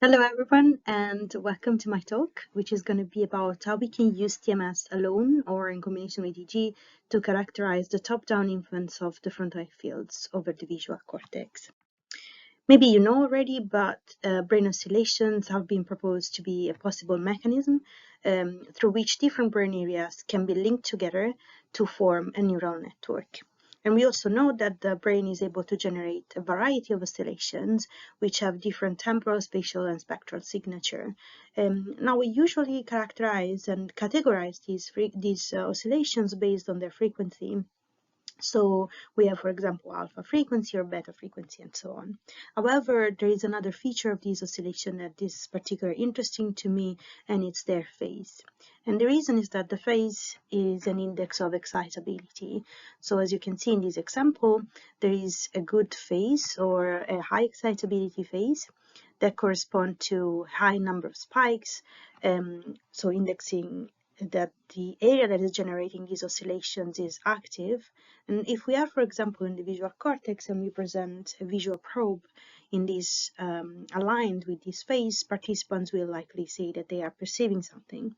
Hello everyone and welcome to my talk, which is going to be about how we can use TMS alone or in combination with EG to characterize the top-down influence of the frontal fields over the visual cortex. Maybe you know already, but brain oscillations have been proposed to be a possible mechanism through which different brain areas can be linked together to form a neural network. And we also know that the brain is able to generate a variety of oscillations which have different temporal, spatial, and spectral signature. Now we usually characterize and categorize these oscillations based on their frequency. So we have, for example, alpha frequency or beta frequency and so on. However, there is another feature of this oscillation that is particularly interesting to me, and it's their phase. And the reason is that the phase is an index of excitability. So as you can see in this example, there is a good phase or a high excitability phase that correspond to high number of spikes, so indexing that the area that is generating these oscillations is active. And if we are, for example, in the visual cortex and we present a visual probe in this aligned with this phase, participants will likely say that they are perceiving something.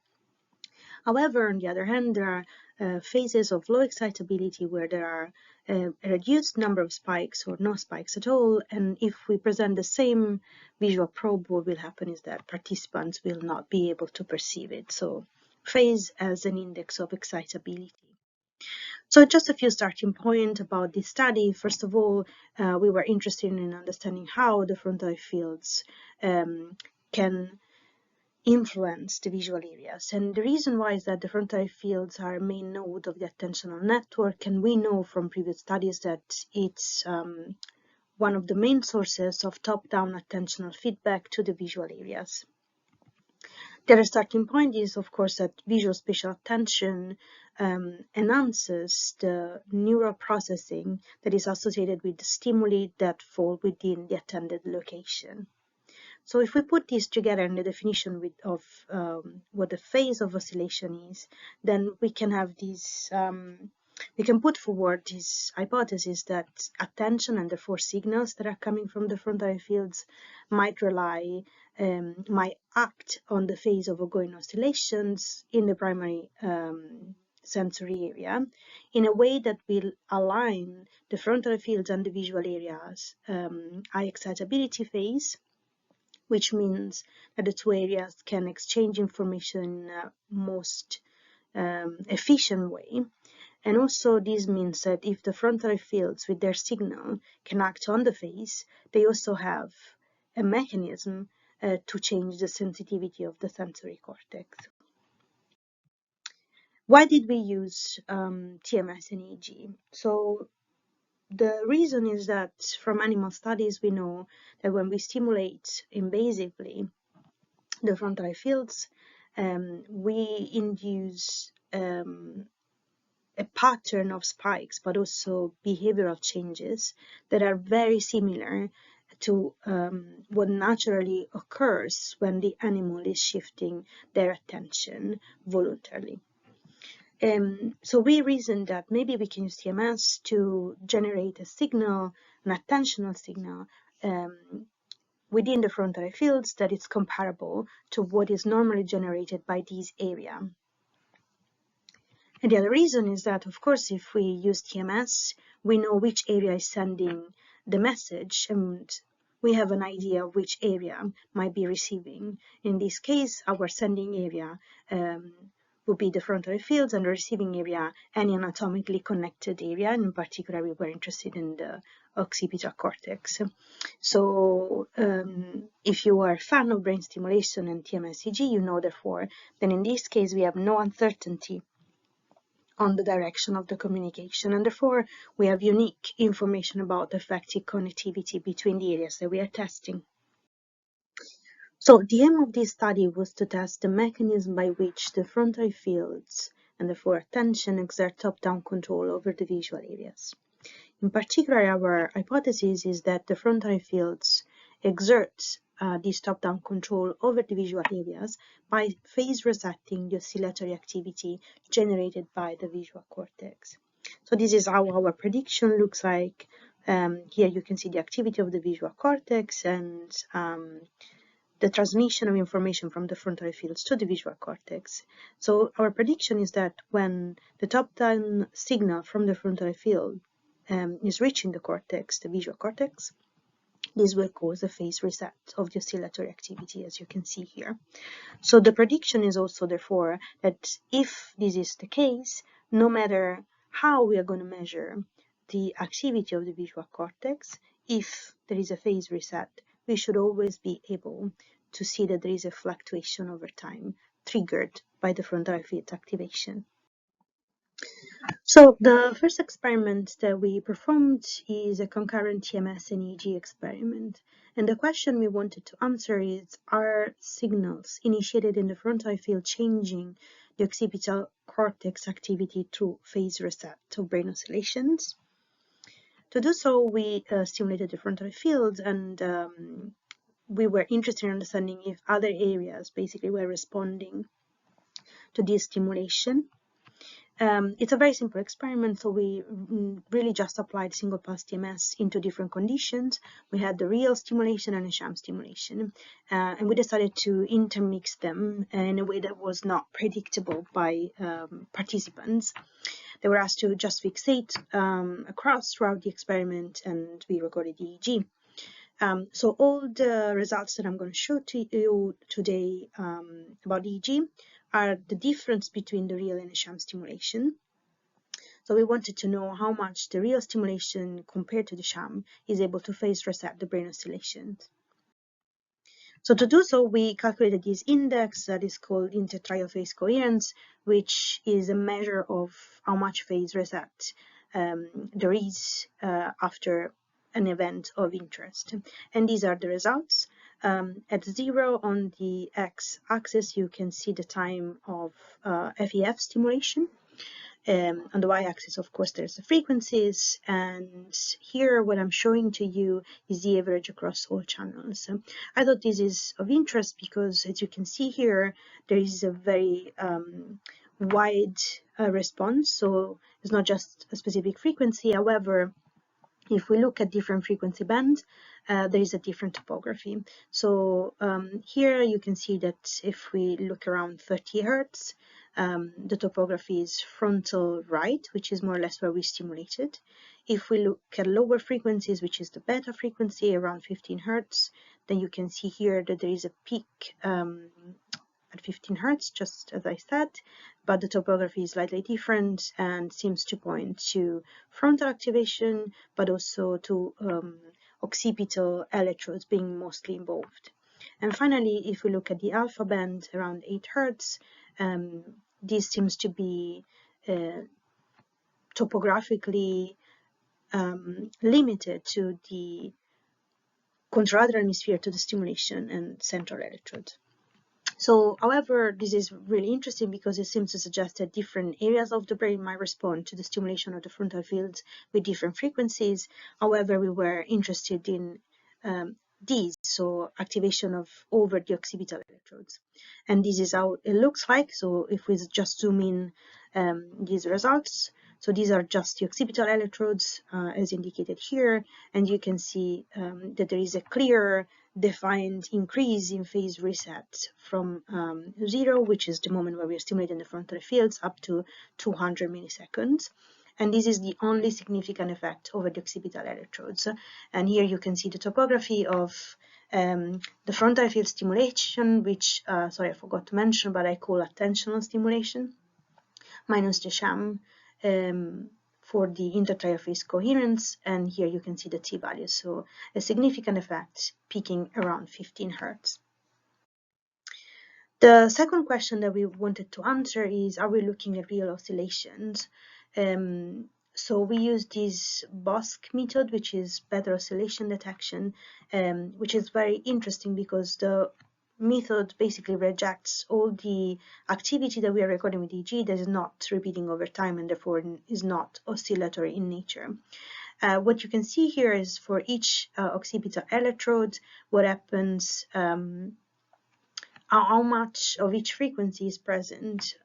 However, on the other hand, there are phases of low excitability where there are a reduced number of spikes or no spikes at all, and if we present the same visual probe, what will happen is that participants will not be able to perceive it. So phase as an index of excitability. So just a few starting points about this study. First of all, we were interested in understanding how the frontal fields can influence the visual areas. And the reason why is that the frontal fields are a main node of the attentional network, and we know from previous studies that it's one of the main sources of top-down attentional feedback to the visual areas. The other starting point is, of course, that visual spatial attention enhances the neural processing that is associated with the stimuli that fall within the attended location. So if we put this together in the definition of what the phase of oscillation is, then we can have this, we can put forward this hypothesis that attention and therefore signals that are coming from the frontal fields might act on the phase of ongoing oscillations in the primary sensory area in a way that will align the frontal fields and the visual areas high excitability phase, which means that the two areas can exchange information in a most efficient way. And also this means that if the frontal fields with their signal can act on the phase, they also have a mechanism to change the sensitivity of the sensory cortex. Why did we use TMS and EEG? So the reason is that from animal studies, we know that when we stimulate invasively the frontal fields, we induce a pattern of spikes, but also behavioral changes that are very similar to what naturally occurs when the animal is shifting their attention voluntarily. So we reasoned that maybe we can use TMS to generate a signal, an attentional signal, within the frontal fields that is comparable to what is normally generated by this area. And the other reason is that, of course, if we use TMS, we know which area is sending the message, and we have an idea of which area might be receiving. In this case, our sending area would be the frontal fields, and the receiving area any anatomically connected area. And in particular, we were interested in the occipital cortex. So if you are a fan of brain stimulation and TMS-EG, you know therefore that in this case we have no uncertainty on the direction of the communication, and therefore we have unique information about effective connectivity between the areas that we are testing. So the aim of this study was to test the mechanism by which the frontal fields and therefore attention exert top-down control over the visual areas. In particular, our hypothesis is that the frontal fields exert this top-down control over the visual areas by phase resetting the oscillatory activity generated by the visual cortex. So this is how our prediction looks like. Here you can see the activity of the visual cortex, and the transmission of information from the frontal fields to the visual cortex. So our prediction is that when the top-down signal from the frontal field is reaching the cortex, the visual cortex, this will cause a phase reset of the oscillatory activity, as you can see here. So the prediction is also, therefore, that if this is the case, no matter how we are going to measure the activity of the visual cortex, if there is a phase reset, we should always be able to see that there is a fluctuation over time triggered by the frontal field activation. So the first experiment that we performed is a concurrent TMS and EEG experiment. And the question we wanted to answer is, are signals initiated in the frontal field changing the occipital cortex activity through phase reset of brain oscillations? To do so, we stimulated the frontal field, and we were interested in understanding if other areas basically were responding to this stimulation. It's a very simple experiment, so we really just applied single pulse TMS into different conditions. We had the real stimulation and a sham stimulation, and we decided to intermix them in a way that was not predictable by participants. They were asked to just fixate across throughout the experiment, and we recorded the EEG. So all the results that I'm going to show to you today about EEG are the difference between the real and the sham stimulation. So we wanted to know how much the real stimulation compared to the sham is able to phase reset the brain oscillations. So to do so, we calculated this index that is called intertrial phase coherence, which is a measure of how much phase reset there is after an event of interest. And these are the results. At 0 on the x-axis, you can see the time of FEF stimulation. On the y-axis, of course, there's the frequencies, and here what I'm showing to you is the average across all channels. I thought this is of interest because, as you can see here, there is a very wide response, so it's not just a specific frequency. However, if we look at different frequency bands, there is a different topography. So here you can see that if we look around 30 Hertz, the topography is frontal right, which is more or less where we stimulated. If we look at lower frequencies, which is the beta frequency around 15 Hertz, then you can see here that there is a peak at 15 Hertz, just as I said, but the topography is slightly different and seems to point to frontal activation, but also to occipital electrodes being mostly involved. And finally, if we look at the alpha band around 8 Hertz, this seems to be topographically limited to the contralateral hemisphere, to the stimulation and central electrode. So, however, this is really interesting because it seems to suggest that different areas of the brain might respond to the stimulation of the frontal fields with different frequencies. However, we were interested in these, so activation of over the occipital electrodes. And this is how it looks like. So if we just zoom in these results, so these are just the occipital electrodes as indicated here, and you can see that there is a clear defined increase in phase reset from 0, which is the moment where we are stimulating the frontal fields, up to 200 milliseconds. And this is the only significant effect over the occipital electrodes. And here you can see the topography of the frontal field stimulation, which, sorry, I forgot to mention, but I call attentional stimulation, minus the sham for the intertrial phase coherence. And here you can see the t-values, so a significant effect peaking around 15 Hertz. The second question that we wanted to answer is, are we looking at real oscillations? So we use this BOSC method, which is better oscillation detection, which is very interesting because the method basically rejects all the activity that we are recording with EEG that is not repeating over time and therefore is not oscillatory in nature. What you can see here is for each occipital electrode, what happens, how much of each frequency is present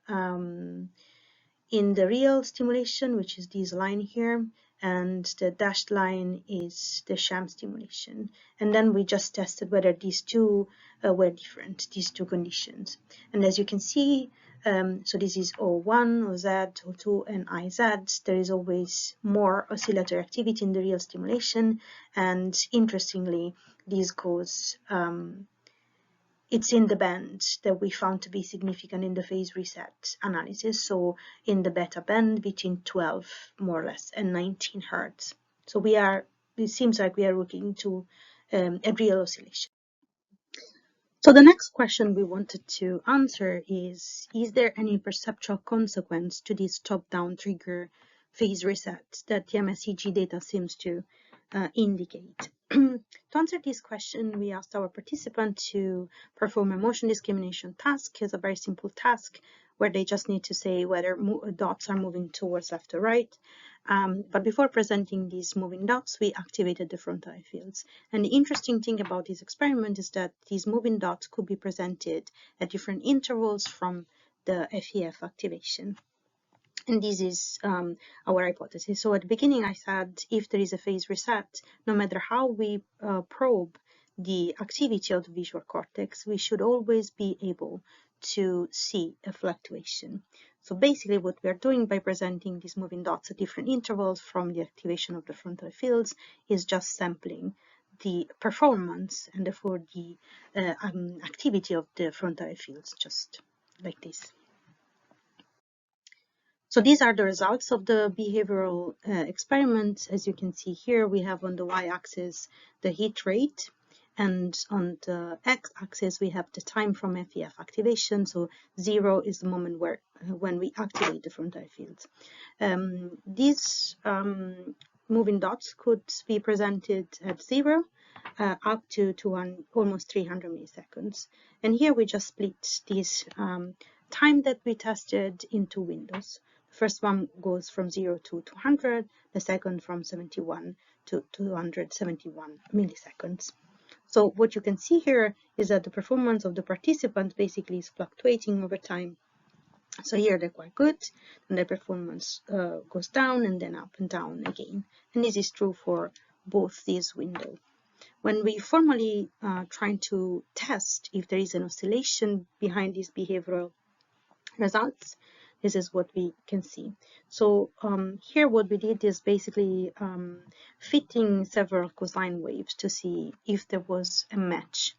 in the real stimulation, which is this line here, and the dashed line is the sham stimulation. And then we just tested whether these two were different, these two conditions. And as you can see, so this is O1, OZ, O2, and IZ. There is always more oscillatory activity in the real stimulation, and interestingly, this goes it's in the band that we found to be significant in the phase reset analysis, so in the beta band between 12 more or less and 19 hertz. So it seems like we are looking into a real oscillation. So the next question we wanted to answer is there any perceptual consequence to this top-down trigger phase reset that the MSEG data seems to indicate? To answer this question, we asked our participant to perform a motion discrimination task. It's a very simple task where they just need to say whether dots are moving towards left or right. But before presenting these moving dots, we activated the frontal eye fields. And the interesting thing about this experiment is that these moving dots could be presented at different intervals from the FEF activation. And this is our hypothesis. So at the beginning, I said if there is a phase reset, no matter how we probe the activity of the visual cortex, we should always be able to see a fluctuation. So basically what we are doing by presenting these moving dots at different intervals from the activation of the frontal fields is just sampling the performance and therefore the activity of the frontal fields, just like this. So these are the results of the behavioral experiment. As you can see here, we have on the y-axis the hit rate, and on the x-axis we have the time from FEF activation. So 0 is the moment when we activate the frontal fields. These moving dots could be presented at 0 up to almost 300 milliseconds. And here we just split this time that we tested into windows. The first one goes from 0 to 200, the second from 71 to 271 milliseconds. So what you can see here is that the performance of the participants basically is fluctuating over time. So here they're quite good, and their performance goes down and then up and down again. And this is true for both these windows. When we formally try to test if there is an oscillation behind these behavioral results, this is what we can see. So here what we did is basically fitting several cosine waves to see if there was a match.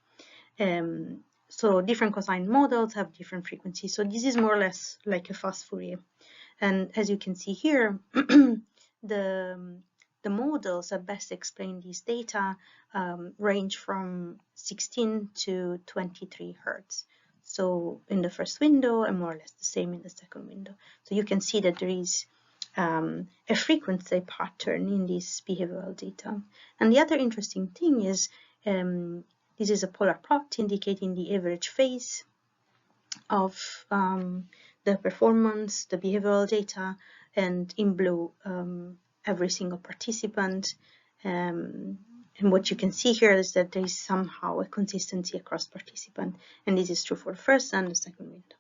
So different cosine models have different frequencies. So this is more or less like a fast Fourier. And as you can see here, the models that best explain these data range from 16 to 23 hertz. So in the first window, and more or less the same in the second window. So you can see that there is a frequency pattern in this behavioral data. And the other interesting thing is this is a polar plot indicating the average phase of the performance, the behavioral data, and in blue every single participant. And what you can see here is that there is somehow a consistency across participants, and this is true for the first and the second window.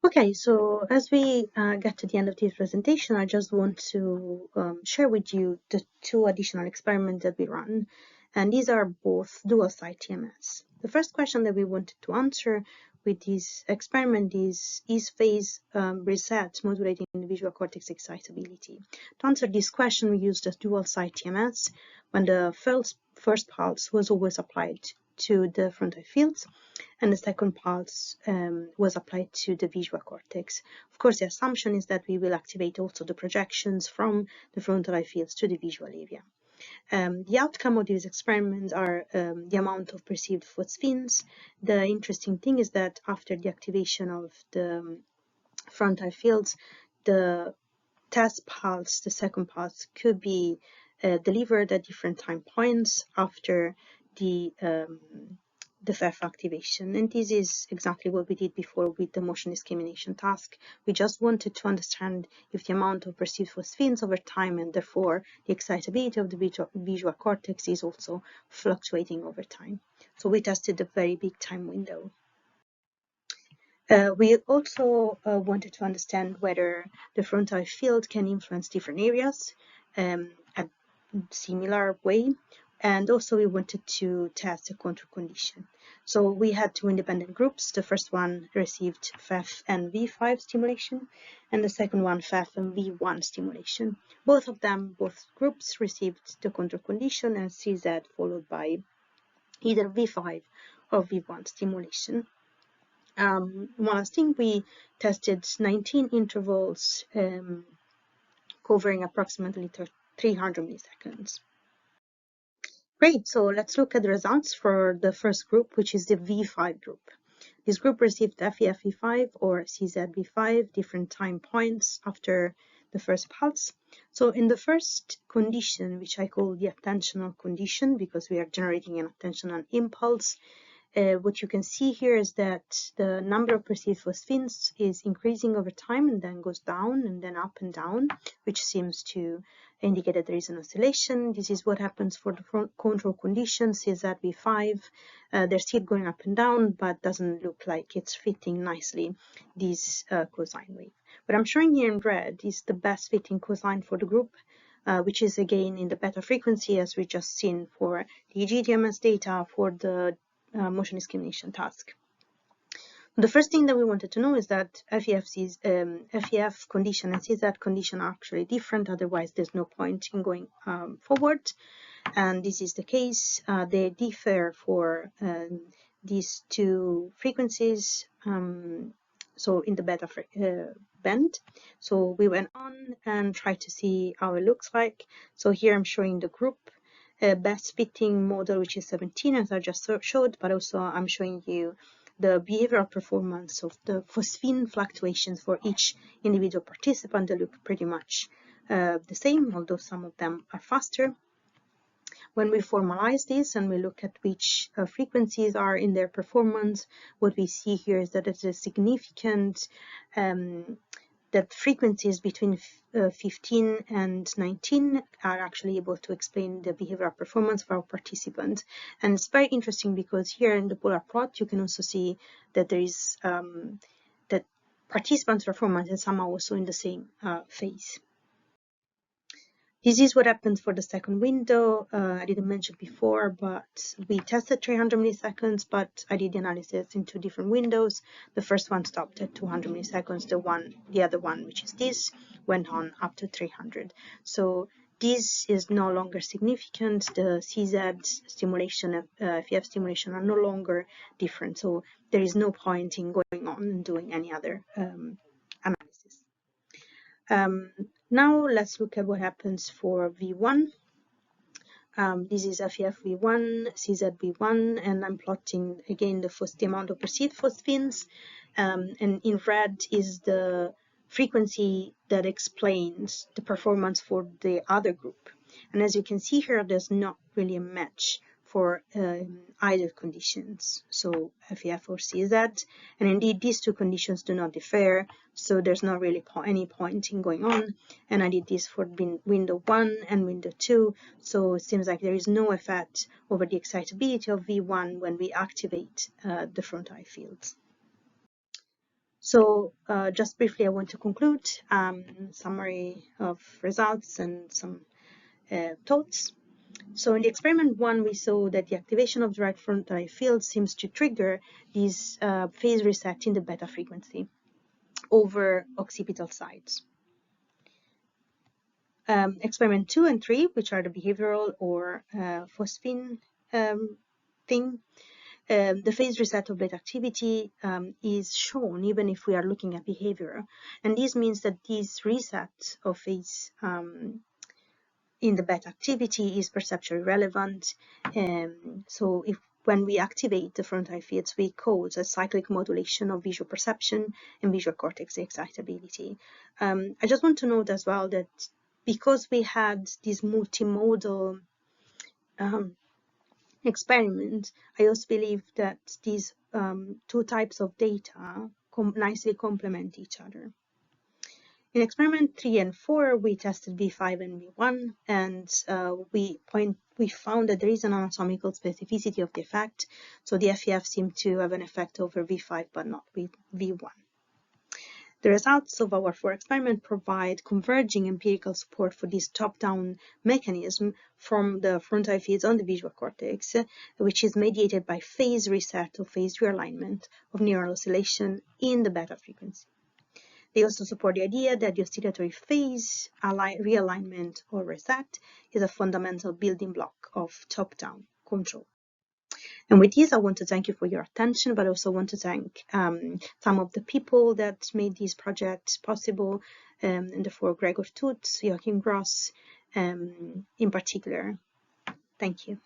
Okay, so as we get to the end of this presentation, I just want to share with you the two additional experiments that we run, and these are both dual-side TMS. The first question that we wanted to answer with this experiment is phase reset modulating the visual cortex excitability? To answer this question, we used a dual-side TMS when the first pulse was always applied to the frontal fields, and the second pulse was applied to the visual cortex. Of course, the assumption is that we will activate also the projections from the frontal eye fields to the visual area. The outcome of these experiments are the amount of perceived foot spins. The interesting thing is that after the activation of the frontal fields, the test pulse, the second pulse, could be delivered at different time points after the FEF activation. And this is exactly what we did before with the motion discrimination task. We just wanted to understand if the amount of perceived phosphines over time, and therefore the excitability of the visual cortex, is also fluctuating over time. So we tested a very big time window. We also wanted to understand whether the frontal field can influence different areas at similar way, and also we wanted to test a control condition. So we had two independent groups. The first one received FEF and V5 stimulation, and the second one FEF and V1 stimulation. Both groups received the control condition and CZ followed by either V5 or V1 stimulation. One last thing, we tested 19 intervals covering approximately 300 milliseconds. Great, so let's look at the results for the first group, which is the V5 group. This group received FEF-V5 or CZ-V5, different time points after the first pulse. So in the first condition, which I call the attentional condition, because we are generating an attentional impulse, what you can see here is that the number of perceived phosphines is increasing over time and then goes down and then up and down, which seems to indicate that there is an oscillation. This is what happens for the control conditions, is that V5, they're still going up and down, but doesn't look like it's fitting nicely this cosine wave. What I'm showing here in red is the best fitting cosine for the group, which is again in the beta frequency, as we just seen for the EEG-TMS data for the motion discrimination task. The first thing that we wanted to know is that FEF condition and CZ condition are actually different, otherwise there's no point in going forward. And this is the case. They differ for these two frequencies, so in the beta band. So we went on and tried to see how it looks like. So here I'm showing the group best fitting model, which is 17, as I just showed, but also I'm showing you the behavioral performance of the phosphine fluctuations for each individual participant. They look pretty much the same, although some of them are faster. When we formalize this and we look at which frequencies are in their performance, what we see here is that it's a significant that frequencies between 15 and 19 are actually able to explain the behavioral performance for our participants. And it's very interesting because here in the polar plot, you can also see that there is that participants' performance is somehow also in the same phase. This is what happens for the second window. I didn't mention before, but we tested 300 milliseconds, but I did the analysis in two different windows. The first one stopped at 200 milliseconds. The other one, which is this, went on up to 300. So this is no longer significant. The CZ stimulation, FEF stimulation are no longer different. So there is no point in going on and doing any other analysis. Now let's look at what happens for V1. This is FEF V1, CZ V1, and I'm plotting again the amount of perceived phosphines. And in red is the frequency that explains the performance for the other group. And as you can see here, there's not really a match for either conditions, so FEF or CZ, and indeed these two conditions do not differ, so there's not really any point in going on. And I did this for window 1 and window 2, so it seems like there is no effect over the excitability of V1 when we activate the frontal fields. So just briefly, I want to conclude summary of results and some thoughts. So in the experiment 1, we saw that the activation of the right frontal field seems to trigger this phase reset in the beta frequency over occipital sides. Experiment 2 and 3, which are the behavioral or phosphine thing, the phase reset of beta activity is shown even if we are looking at behavior. And this means that this reset of phase in the beta activity is perceptually relevant. So when we activate the frontal fields, we cause a cyclic modulation of visual perception and visual cortex excitability. I just want to note as well that because we had this multimodal experiment, I also believe that these two types of data nicely complement each other. In experiment 3 and 4, we tested V5 and V1, and we found that there is an anatomical specificity of the effect. So the FEF seemed to have an effect over V5, but not V1. The results of our 4 experiment provide converging empirical support for this top-down mechanism from the frontal fields on the visual cortex, which is mediated by phase reset or phase realignment of neural oscillation in the beta frequency. They also support the idea that the oscillatory phase realignment or reset is a fundamental building block of top-down control. And with this, I want to thank you for your attention, but I also want to thank some of the people that made this project possible, and therefore Gregor Toots, Joachim Gross in particular. Thank you.